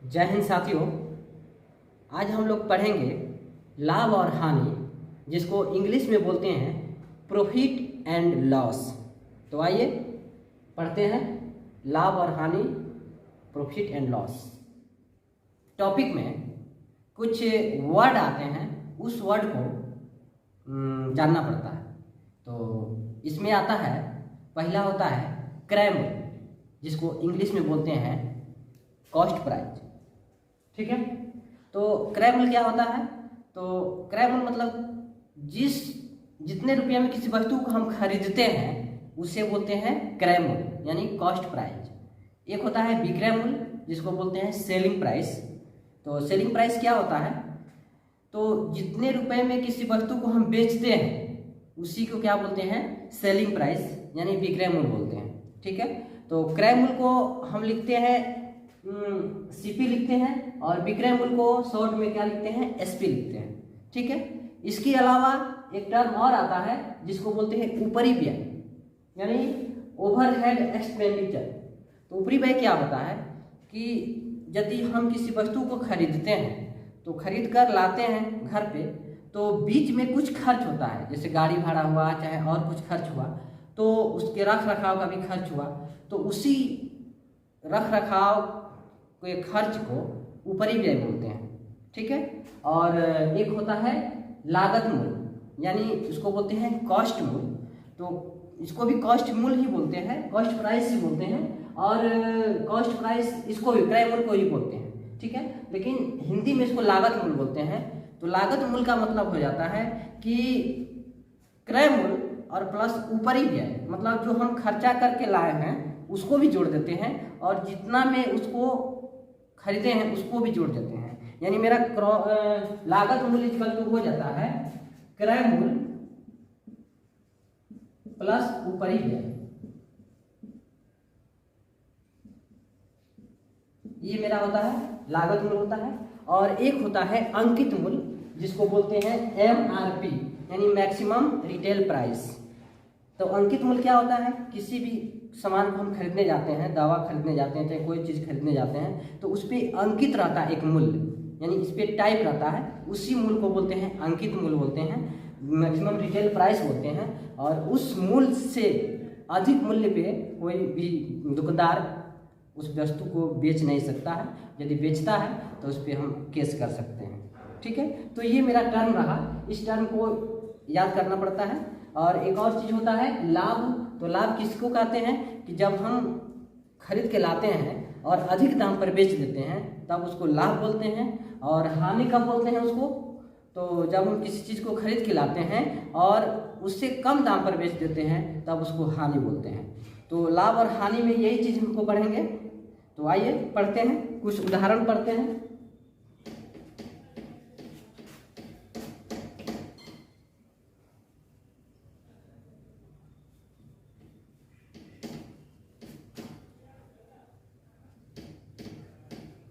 जय हिंद साथियों। आज हम लोग पढ़ेंगे लाभ और हानि, जिसको इंग्लिश में बोलते हैं प्रॉफिट एंड लॉस। तो आइए पढ़ते हैं लाभ और हानि, प्रॉफिट एंड लॉस। टॉपिक में कुछ वर्ड आते हैं, उस वर्ड को जानना पड़ता है। तो इसमें आता है, पहला होता है क्रय मूल्य, जिसको इंग्लिश में बोलते हैं कॉस्ट प्राइस। ठीक है, तो क्रय मूल्य क्या होता है? तो क्रय मूल्य मतलब जितने रुपये में किसी वस्तु को हम खरीदते हैं उसे बोलते हैं क्रय मूल्य, यानी कॉस्ट प्राइस। एक होता है विक्रय मूल्य, जिसको बोलते हैं सेलिंग प्राइस। तो सेलिंग प्राइस क्या होता है? तो जितने रुपए में किसी वस्तु को हम बेचते हैं उसी को क्या बोलते हैं? सेलिंग प्राइस, यानी विक्रय मूल्य बोलते हैं। ठीक है, तो क्रय मूल्य को हम लिखते हैं सीपी लिखते हैं, और विक्रय मूल्य को शॉर्ट में क्या लिखते हैं? एसपी लिखते हैं। ठीक है, इसके अलावा एक टर्म और आता है जिसको बोलते हैं ऊपरी व्यय, यानी ओवरहेड एक्सपेंडिचर। तो ऊपरी व्यय क्या होता है कि यदि हम किसी वस्तु को खरीदते हैं तो खरीद कर लाते हैं घर पे, तो बीच में कुछ खर्च होता है, जैसे गाड़ी भाड़ा हुआ, चाहे और कुछ खर्च हुआ, तो उसके रख रखाव का भी खर्च हुआ। तो उसी रख रखाव के खर्च को ऊपरी व्यय बोलते हैं। ठीक है, और एक होता है लागत मूल्य, यानी इसको बोलते हैं कॉस्ट मूल्य। तो इसको भी कॉस्ट मूल्य ही बोलते हैं, कॉस्ट प्राइस ही बोलते हैं, और कॉस्ट प्राइस इसको भी क्रय मूल्य को ही बोलते हैं। ठीक है, लेकिन हिंदी में इसको लागत मूल्य बोलते हैं। तो लागत मूल्य का मतलब हो जाता है कि क्रय मूल्य और प्लस ऊपरी व्यय, मतलब जो हम खर्चा करके लाए हैं उसको भी जोड़ देते हैं, और जितना में उसको खरीदे हैं उसको भी जोड़ देते हैं। यानी मेरा लागत मूल्य इक्वल टू हो जाता है क्रय मूल्य प्लस ऊपरी व्यय। ये मेरा होता है लागत मूल्य होता है। और एक होता है अंकित मूल्य, जिसको बोलते हैं MRP, यानी मैक्सिमम रिटेल प्राइस। तो अंकित मूल्य क्या होता है? किसी भी सामान को हम खरीदने जाते हैं, दवा खरीदने जाते हैं, चाहे कोई चीज़ खरीदने जाते हैं, तो उस पर अंकित रहता है एक मूल्य, यानी इस पर टाइप रहता है, उसी मूल्य को बोलते हैं अंकित मूल्य बोलते हैं, मैक्सिमम रिटेल प्राइस बोलते हैं। और उस मूल्य से अधिक मूल्य पे कोई भी दुकानदार उस वस्तु को बेच नहीं सकता है। यदि बेचता है तो उस पर हम केस कर सकते हैं। ठीक है, तो ये मेरा टर्म रहा, इस टर्म को याद करना पड़ता है। और एक और चीज़ होता है लाभ। तो लाभ किसको कहते हैं? कि जब हम खरीद के लाते हैं और अधिक दाम पर बेच देते हैं तब उसको लाभ बोलते हैं। और हानि कब बोलते हैं उसको? तो जब हम किसी चीज़ को खरीद के लाते हैं और उससे कम दाम पर बेच देते हैं तब उसको हानि बोलते हैं। तो लाभ और हानि में यही चीज़ हमको पढ़ेंगे। तो आइए पढ़ते हैं, कुछ उदाहरण पढ़ते हैं।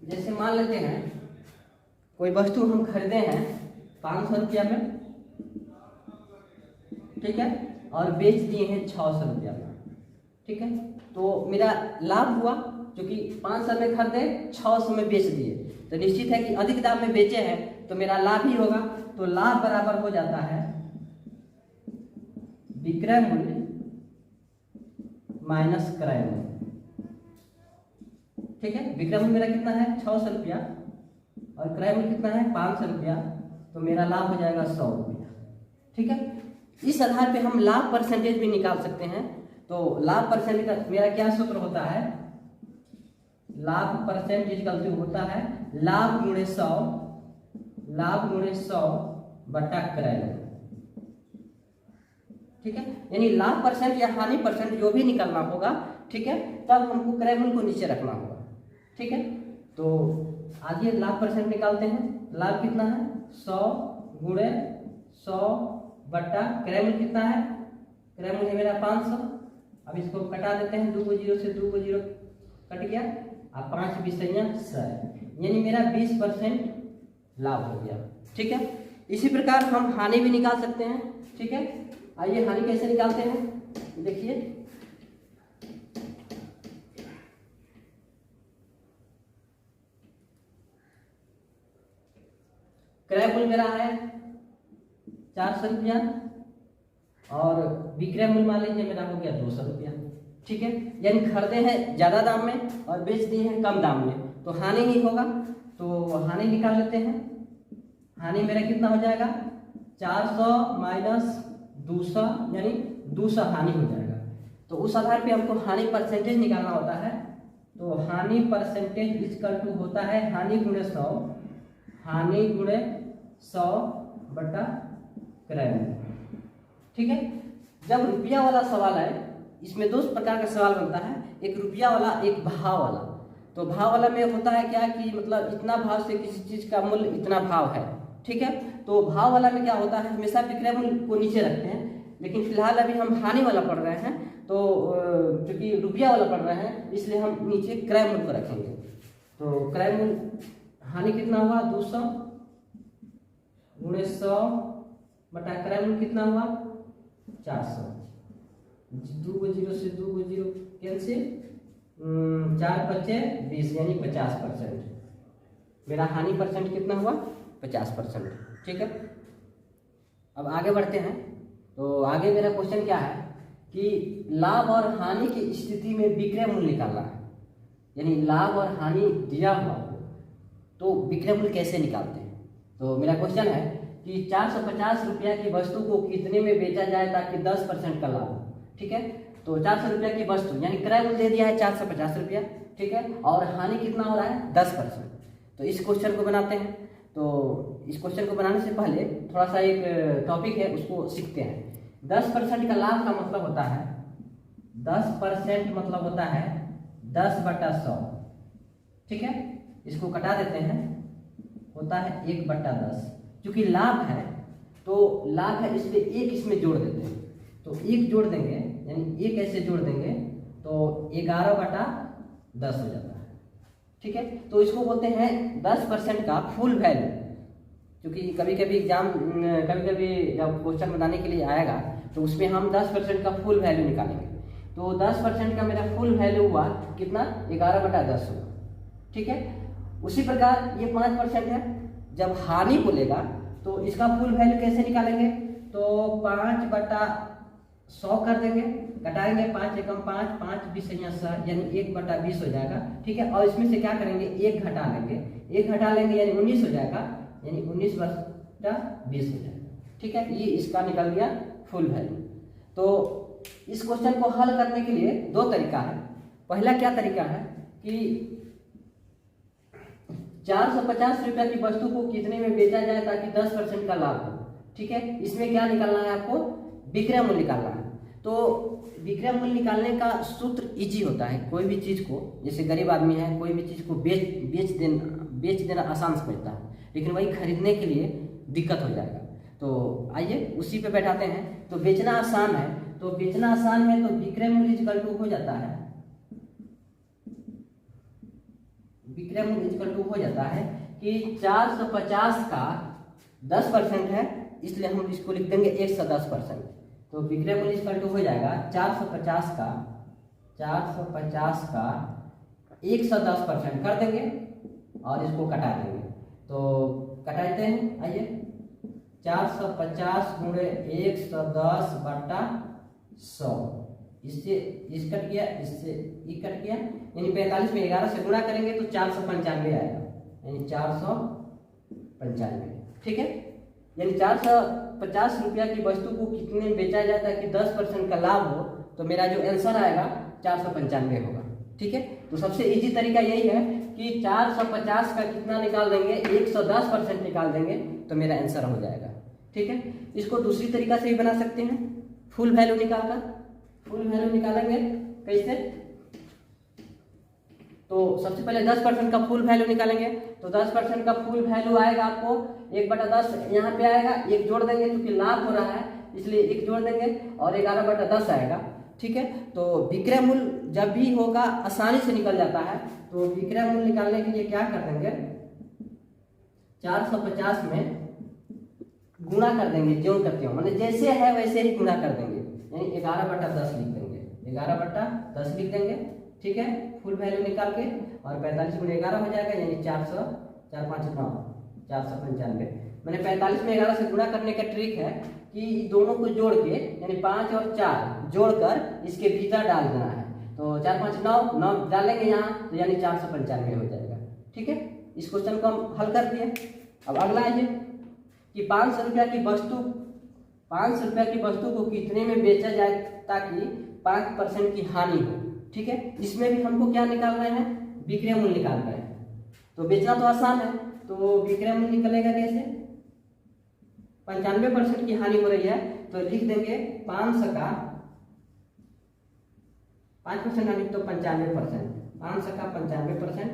जैसे मान लेते हैं कोई वस्तु हम खरीदे हैं 500 रुपया में, ठीक है, और बेच दिए हैं 600 रुपया में। ठीक है, तो मेरा लाभ हुआ, क्योंकि 500 में खरीदे 600 में बेच दिए, तो निश्चित है कि अधिक दाम में बेचे हैं तो मेरा लाभ ही होगा। तो लाभ बराबर हो जाता है विक्रय मूल्य माइनस क्रय मूल्य। ठीक है, विक्रय मूल्य मेरा कितना है? 600 रुपया, और क्रय मूल्य कितना है? 500 रुपया, तो मेरा लाभ हो जाएगा 100 रुपया। ठीक है, इस आधार पे हम लाभ परसेंटेज भी निकाल सकते हैं। तो लाभ परसेंटेज का मेरा क्या सूत्र होता है? लाभ परसेंटेज इक्वल टू होता है लाभ गुणे 100, लाभ गुणे 100 बटा क्रय मूल्य। ठीक है, यानी लाभ परसेंट या हानि परसेंट जो भी निकलना होगा, ठीक है, तब हमको क्रय मूल्य को नीचे रखना होगा। ठीक है, तो आइए लाभ परसेंट निकालते हैं। लाभ कितना है? 100 गुणे 100 बटा क्रय मूल्य कितना है? क्रय मूल्य मेरा 500। अब इसको कटा देते हैं, 2 को 0 से 2 को 0 कट गया, अब 5 बिसैया 100, यानी मेरा 20% लाभ हो गया। ठीक है, इसी प्रकार हम हानि भी निकाल सकते हैं। ठीक है, आइए हानि कैसे निकालते हैं, देखिए। क्रय मूल्य मेरा है 400 रुपया और विक्रय मूल्य मान लीजिए मेरा हो गया 200 रुपया। ठीक है, यानी खरीदे हैं ज़्यादा दाम में और बेच दिए हैं कम दाम में, तो हानि ही होगा। तो हानि निकाल लेते हैं। हानि मेरा कितना हो जाएगा 400 माइनस 200 यानी 200 हानि हो जाएगा। तो उस आधार पे हमको हानि परसेंटेज निकालना होता है। तो हानि परसेंटेज इक्वल टू होता है हानि गुणे 100, हानि गुणे 100 बटा क्रय मूल्य। ठीक है, जब रुपया वाला सवाल है इसमें दो प्रकार का सवाल बनता है, एक रुपया वाला एक भाव वाला। तो भाव वाला में होता है क्या कि मतलब इतना भाव से किसी चीज़ का मूल्य इतना भाव है। ठीक है, तो भाव वाला में क्या होता है हमेशा विक्रय मूल्य को नीचे रखते हैं, लेकिन फिलहाल अभी हम हानि वाला पढ़ रहे हैं तो क्योंकि रुपया वाला पढ़ रहे हैं इसलिए हम नीचे क्रय मूल्य को रखेंगे। तो क्रय मूल्य हानि कितना हुआ 200 गुणे 100 बटा क्रय मूल्य कितना हुआ 400। 2 को 0 से 2 को 0 कैंसिल, 4 बचे 20 यानी 50%। मेरा हानि परसेंट कितना हुआ 50%। ठीक है, अब आगे बढ़ते हैं। तो आगे मेरा क्वेश्चन क्या है कि लाभ और हानि की स्थिति में विक्रय मूल्य निकालना है, यानी लाभ और हानि दिया हुआ तो विक्रय मूल्य कैसे निकालते हैं। तो मेरा क्वेश्चन है कि 450 रुपया की वस्तु को कितने में बेचा जाए ताकि 10% का लाभ हो। ठीक है, तो 400 रुपया की वस्तु यानी क्रय मूल्य दे दिया है 450 रुपया। ठीक है, और हानि कितना हो रहा है 10%। तो इस क्वेश्चन को बनाते हैं। तो इस क्वेश्चन को बनाने से पहले थोड़ा सा एक टॉपिक है उसको सीखते हैं। 10% का लाभ का मतलब होता है 10% मतलब होता है 10/100। ठीक है, इसको कटा देते हैं, होता है 1/10। क्योंकि लाभ है तो लाभ है इसलिए एक इसमें जोड़ देते हैं। तो एक जोड़ देंगे यानी एक ऐसे जोड़ देंगे तो 11/10 हो जाता है। ठीक है, तो इसको बोलते हैं 10% का फुल वैल्यू। क्योंकि कभी कभी जब क्वेश्चन बनाने के लिए आएगा तो उसमें हम 10% का फुल वैल्यू निकालेंगे। तो 10% का मेरा फुल वैल्यू हुआ कितना 11/10 हुआ। ठीक है, उसी प्रकार ये 5% है। जब हानि बोलेगा तो इसका फुल वैल्यू कैसे निकालेंगे, तो 5/100 कर देंगे, घटाएंगे 5 एकम 5, 5 20 यानी 1/20 हो जाएगा। ठीक है, और इसमें से क्या करेंगे 1 घटा लेंगे, 1 घटा लेंगे यानी 19 हो जाएगा, यानी 19/20 हो जाएगा। ठीक है, ये इसका निकल गया फुल वैल्यू। तो इस क्वेश्चन को हल करने के लिए दो तरीका है। पहला क्या तरीका है कि 450 रुपया की वस्तु को कितने में बेचा जाए ताकि 10% का लाभ हो। ठीक है, इसमें क्या निकालना है आपको विक्रय मूल्य निकालना है। तो विक्रय मूल्य निकालने का सूत्र इजी होता है। कोई भी चीज़ को, जैसे गरीब आदमी है कोई भी चीज़ को बेच देना आसान समझता है, लेकिन वही खरीदने के लिए दिक्कत हो जाएगा। तो आइए उसी पे बैठाते हैं। तो बेचना आसान है, तो बेचना आसान है तो विक्रय मूल्य इक्वल टू हो जाता है, विक्रय मूल्य इक्वल टू हो जाता है कि 450 का 10% है, इसलिए हम इसको लिख देंगे 110%। तो विक्रय मूल्य इक्वल टू हो जाएगा 450 का 110% कर देंगे और इसको कटा देंगे। तो कटाते हैं, आइए 450 गुणे 110/100, इससे इस कट गया, इससे ये कट गया, यानी 45 में 11 से गुणा करेंगे तो 495 आएगा, यानी 495। ठीक है, यानी 450 रुपया की वस्तु को कितने में बेचा जाता है कि 10% का लाभ हो, तो मेरा जो आंसर आएगा 495 होगा। ठीक है, तो सबसे इजी तरीका यही है कि 450 का कितना निकाल देंगे 110% निकाल देंगे तो मेरा आंसर हो जाएगा। ठीक है, इसको दूसरी तरीका से भी बना सकते हैं, फुल वैल्यू निकालकर। फुल वैल्यू निकालेंगे कैसे, तो सबसे पहले 10% का फुल वैल्यू निकालेंगे। तो 10% का फुल वैल्यू आएगा आपको 1/10 यहाँ पे आएगा, एक जोड़ देंगे क्योंकि लाभ हो रहा है इसलिए एक जोड़ देंगे और 11/10 आएगा। ठीक है, तो विक्रय मूल्य जब भी होगा आसानी से निकल जाता है। तो विक्रय मूल्य निकालने के लिए क्या कर देंगे 450 में गुणा कर देंगे, जो करते हो मतलब जैसे है वैसे ही गुणा कर देंगे, यानी 11/10 लिख देंगे, 11/10 लिख देंगे। ठीक है, फुल वैल्यू निकाल के और 45 गुणे 11 हो जाएगा, यानी 400, 4 5 9 495। मैंने 45 में 11 से गुणा करने का ट्रिक है कि दोनों को जोड़ के यानी 5 और 4 जोड़कर इसके भीतर डाल देना है। तो 4 5 9 9 डालेंगे यहाँ तो यानी 495 हो जाएगा। ठीक है, इस क्वेश्चन को हम हल कर दिए। अब अगला है कि 500 रुपया की वस्तु को कितने में बेचा जाए ताकि 5% की हानि हो। ठीक है, इसमें भी हमको क्या निकाल रहे हैं, विक्रय मूल्य निकाल रहे हैं। तो बेचना तो आसान है, तो विक्रय मूल्य निकलेगा कैसे, 95% की हानि हो रही है तो लिख देंगे 500 का 5% हानि तो 95%, 500 का 95%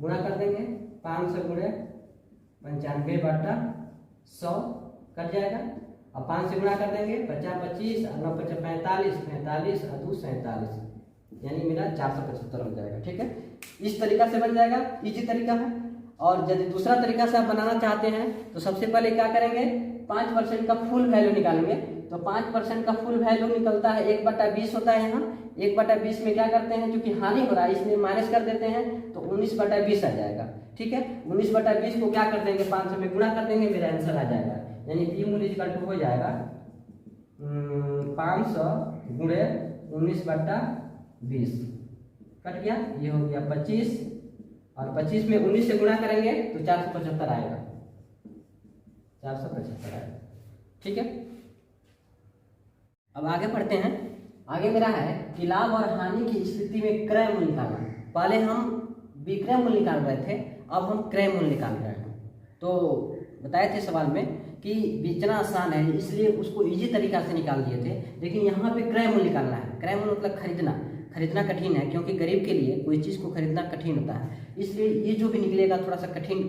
गुणा कर देंगे 500 गुणे 95/100 कट जाएगा। अब 5 से गुणा कर देंगे 50 25 और 9 55 45 45 और 2 47 यानी मेरा 475 हो जाएगा। ठीक है, इस तरीका से बन जाएगा, इजी तरीका है। और यदि दूसरा तरीका से आप बनाना चाहते हैं तो सबसे पहले क्या करेंगे, 5% का फुल वैल्यू निकालेंगे। तो 5% का फुल वैल्यू निकलता है 1/20 होता है। यहाँ 1/20 में क्या करते हैं, क्योंकि हानि हो रहा है इसलिए माइनस कर देते हैं तो 19/20 आ जाएगा। ठीक है, 19/20 को क्या कर देंगे, 500 में गुणा कर देंगे, मेरा आंसर आ जाएगा। यानी पी मूल्य इक्वल टू हो जाएगा 500 गुणे 19/20 कट गया, ये हो गया 25 और 25 में 19 से गुणा करेंगे तो 475 आएगा, 475 आएगा। ठीक है, अब आगे बढ़ते हैं। आगे मेरा है कि लाभ और हानि की स्थिति में क्रय मूल्य निकालना। पहले हम विक्रय मूल्य निकाल रहे थे, अब हम क्रय मूल्य निकाल रहे हैं। तो बताए थे सवाल में कि बेचना आसान है इसलिए उसको इजी तरीका से निकाल दिए थे, लेकिन यहाँ पे क्रय मूल्य निकालना है। क्रय मूल्य मतलब खरीदना कठिन है, क्योंकि गरीब के लिए कोई चीज़ को खरीदना कठिन होता है, इसलिए ये जो भी निकलेगा थोड़ा सा कठिन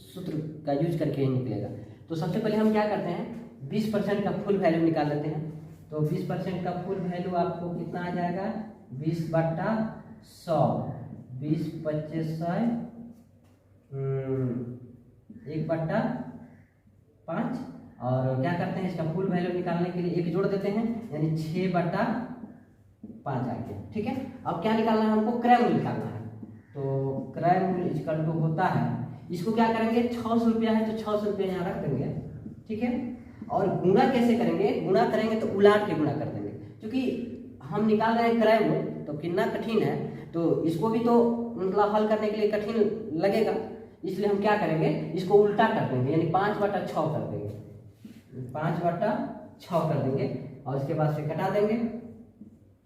सूत्र का यूज करके ही निकलेगा। तो सबसे पहले हम क्या करते हैं, 20% का फुल वैल्यू निकाल लेते हैं। तो 20% का फुल वैल्यू आपको कितना आ जाएगा, 20/100, 20 25 1/5। और क्या करते हैं, इसका फुल वैल्यू निकालने के लिए एक जोड़ देते हैं यानी 6/5 आ गया। ठीक है, अब क्या निकालना है हमको, क्रय मूल्य निकालना है। तो क्रय मूल्य इक्वल टू होता है, इसको क्या करेंगे, 600 रुपया है तो 600 रुपया यहाँ रख देंगे। ठीक है, और गुणा कैसे करेंगे, गुणा करेंगे तो उलाट के गुणा कर देंगे, क्योंकि हम निकाल रहे हैं क्रय मूल्य तो कितना कठिन है, तो इसको भी तो मतलब हल करने के लिए कठिन लगेगा, इसलिए हम क्या करेंगे, इसको उल्टा कर देंगे यानी 5/6 कर देंगे, 5/6 कर देंगे और उसके बाद से घटा देंगे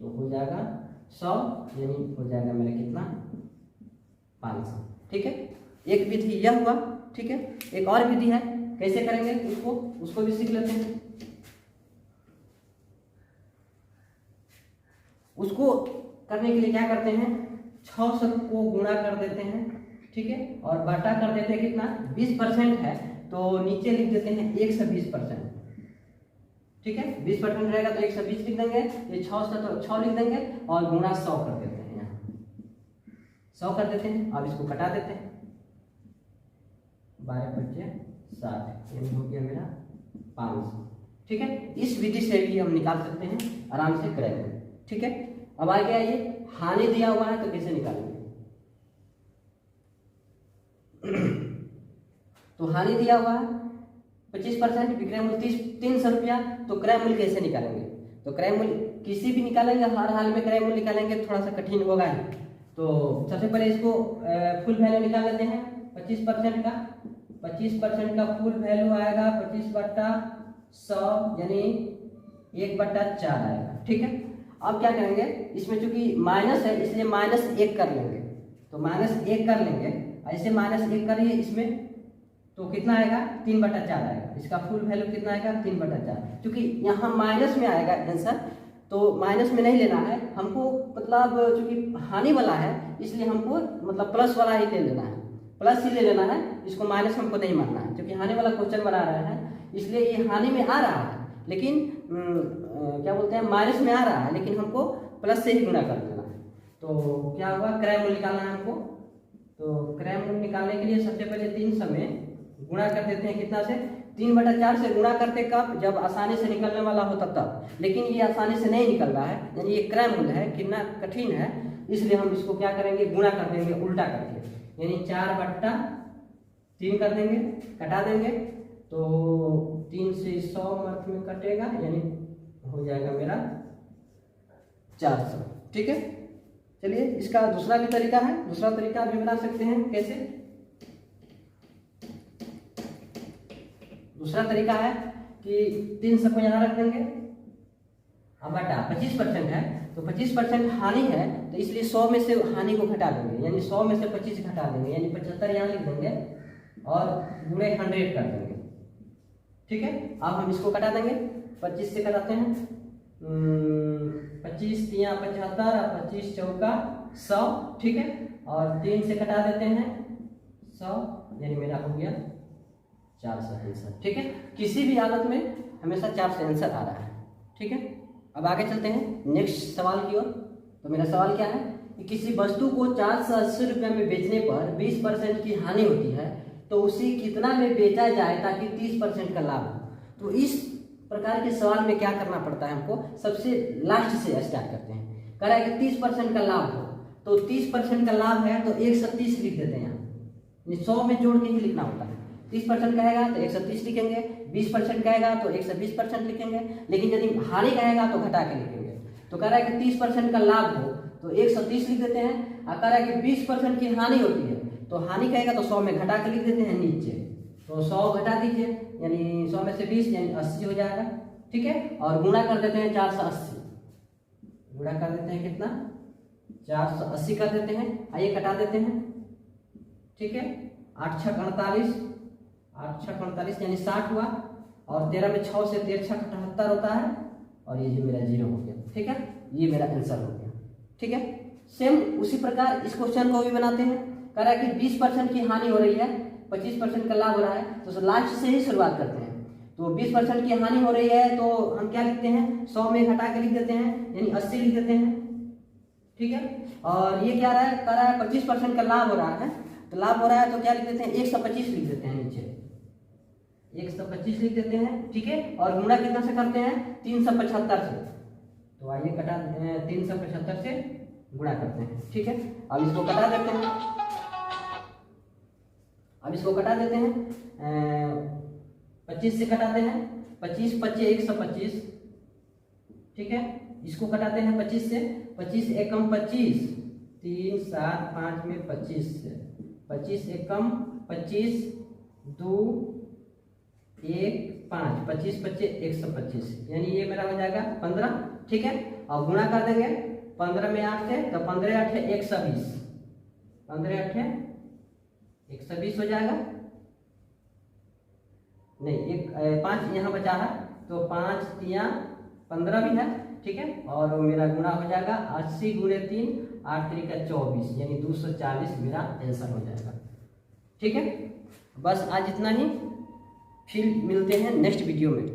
तो हो जाएगा 100 यानी हो जाएगा मेरा कितना, 500। ठीक है, एक विधि यह हुआ। ठीक है, एक और विधि है, कैसे करेंगे उसको भी सीख लेते हैं। उसको करने के लिए क्या करते हैं, 600 को गुणा कर देते हैं। ठीक है, और बटा कर देते हैं कितना, 20% है तो नीचे लिख देते हैं 120%। ठीक है, 20% रहेगा तो 120 लिख देंगे, ये 6 तो 6 लिख देंगे और गुणा 100 कर देते हैं, यहाँ 100 कर देते हैं। अब इसको कटा देते हैं, 12 × 7 यानी हो गया मेरा 500। ठीक है, इस विधि से भी हम निकाल सकते हैं आराम से करेंगे। ठीक है, अब आगे आइए, हानि दिया हुआ है तो कैसे निकालेंगे। तो हानि दिया हुआ है 25%, विक्रय मूल्य 300 रुपया, तो क्रय मूल्य कैसे निकालेंगे। तो क्रय मूल्य किसी भी निकालेंगे, हर हाल में क्रय मूल्य निकालेंगे थोड़ा सा कठिन होगा ही। तो सबसे पहले इसको फुल वैल्यू निकाल लेते हैं 25% का। 25% का फुल वैल्यू आएगा 25/100 यानी 1/4 आएगा। ठीक है, अब क्या करेंगे, इसमें चूंकि माइनस है इसलिए -1 कर लेंगे। तो -1 कर लेंगे, ऐसे -1 करिए इसमें तो कितना आएगा, 3/4 आएगा। इसका फुल वैल्यू कितना आएगा, 3/4। क्योंकि यहाँ माइनस में आएगा आंसर, तो माइनस में नहीं लेना है हमको, मतलब चूंकि हानि वाला है इसलिए हमको मतलब प्लस वाला ही ले लेना है, प्लस ही ले लेना है, इसको माइनस हमको नहीं मानना है। क्योंकि हानि वाला क्वेश्चन बना रहे हैं इसलिए ये हानि में आ रहा है, लेकिन क्या बोलते हैं, माइनस में आ रहा है, लेकिन हमको प्लस से ही गुणा कर देना है। तो क्या होगा, क्रय मूल्य निकालना है हमको। तो क्रय मूल्य निकालने के लिए सबसे पहले 300 में गुणा कर देते हैं, कितना से, 3/4 से गुणा करते कब, जब आसानी से निकलने वाला होता तब, लेकिन ये आसानी से नहीं निकल रहा है, यानी ये क्रय मूल्य है, कितना कठिन है, इसलिए हम इसको क्या करेंगे, गुणा कर देंगे उल्टा करके, यानी 4/4 3 कर देंगे, कटा देंगे तो 3 से 100 अर्थ में कटेगा, यानी हो जाएगा मेरा 400। ठीक है, चलिए इसका दूसरा भी तरीका है, दूसरा तरीका भी बना सकते हैं। कैसे? दूसरा तरीका है कि 300 को यहाँ रख देंगे, अब बटा 25% है तो 25% हानि है, तो इसलिए 100 में से हानि को घटा देंगे, यानी 100 में से 25 घटा देंगे, यानी 75 यहाँ लिख देंगे और गुणे 100 कर देंगे। ठीक है, अब हम इसको कटा देंगे, 25 से कटाते हैं, 25 तिया 75 और 25 चौका 100। ठीक है, और 3 से कटा देते हैं 100, यानी मेरा हो गया 400 आंसर। ठीक है, किसी भी हालत में हमेशा 400 आंसर आ रहा है। ठीक है, अब आगे चलते हैं नेक्स्ट सवाल की ओर। तो मेरा सवाल क्या है कि किसी वस्तु को 480 रुपये में बेचने पर 20% की हानि होती है, तो उसे कितना में बेचा जाए ताकि 30% का लाभ हो। तो इस प्रकार के सवाल में क्या करना पड़ता है हमको, सबसे लास्ट से स्टार्ट करते हैं। कह रहा है कि 30% का लाभ हो, तो 30% का लाभ है तो 130 लिख देते हैं यहाँ, 100 में जोड़ के ही लिखना होता है। 30% कहेगा तो 130 लिखेंगे, 20% कहेगा तो 120% लिखेंगे, लेकिन यदि हानि कहेगा तो घटा के लिखेंगे। तो कह रहा है कि 30% का लाभ हो तो 130 लिख देते हैं, और कह रहा है कि 20% की हानि होती है, तो हानि कहेगा तो 100 में घटा के लिख देते हैं नीचे। तो 100 घटा दीजिए, यानी 100 में से 20 यानी 80 हो जाएगा। ठीक है, और गुणा कर देते हैं 480, गुणा कर देते हैं कितना, 480 कर देते हैं, आइए कटा देते हैं। ठीक है, 8 6 48, 8 6 48 यानी 60 हुआ, और 13 में 6 से 13 6 78 होता है, और ये जो मेरा 0 हो गया। ठीक है, ये मेरा आंसर हो गया। ठीक है, सेम उसी प्रकार इस क्वेश्चन को भी बनाते हैं। कह रहा है कि 20% की हानि हो रही है, 25% का लाभ हो रहा है, तो लास्ट से ही शुरुआत करते हैं। तो 20% की हानि हो रही है तो हम क्या लिखते हैं, 100 में घटा के लिख देते हैं, यानी 80 लिख देते हैं। ठीक है, और ये क्या रहा है, कह रहा है 25% का लाभ हो रहा है, तो लाभ हो रहा है तो क्या लिख देते हैं, 125 लिख देते हैं नीचे, 125 लिख देते हैं। ठीक है, और गुणा कितना से करते हैं, 375 से। तो आइए कटा 375 से गुणा करते हैं। ठीक है, अब इसको कटा देते हैं, अब इसको कटा देते हैं, 25 से कटाते हैं, 25 25 125। ठीक है, इसको कटाते हैं 25 से, 25 एकम 25, 3 7 5 में 25 से, 25 एकम 25, 2 1 5, 25 25 125, यानी ये मेरा हो जाएगा 15। ठीक है, और गुणा कर देंगे 15 में 8 है तो 15 8 120, 15 8 120 हो जाएगा। नहीं, 5 यहाँ बचा है, तो 5 3 15 भी है। ठीक है, और मेरा गुणा हो जाएगा 80 गुणे 3, 8 3 का 24, यानी 240 मेरा आंसर हो जाएगा। ठीक है, बस आज इतना ही, फिर मिलते हैं नेक्स्ट वीडियो में।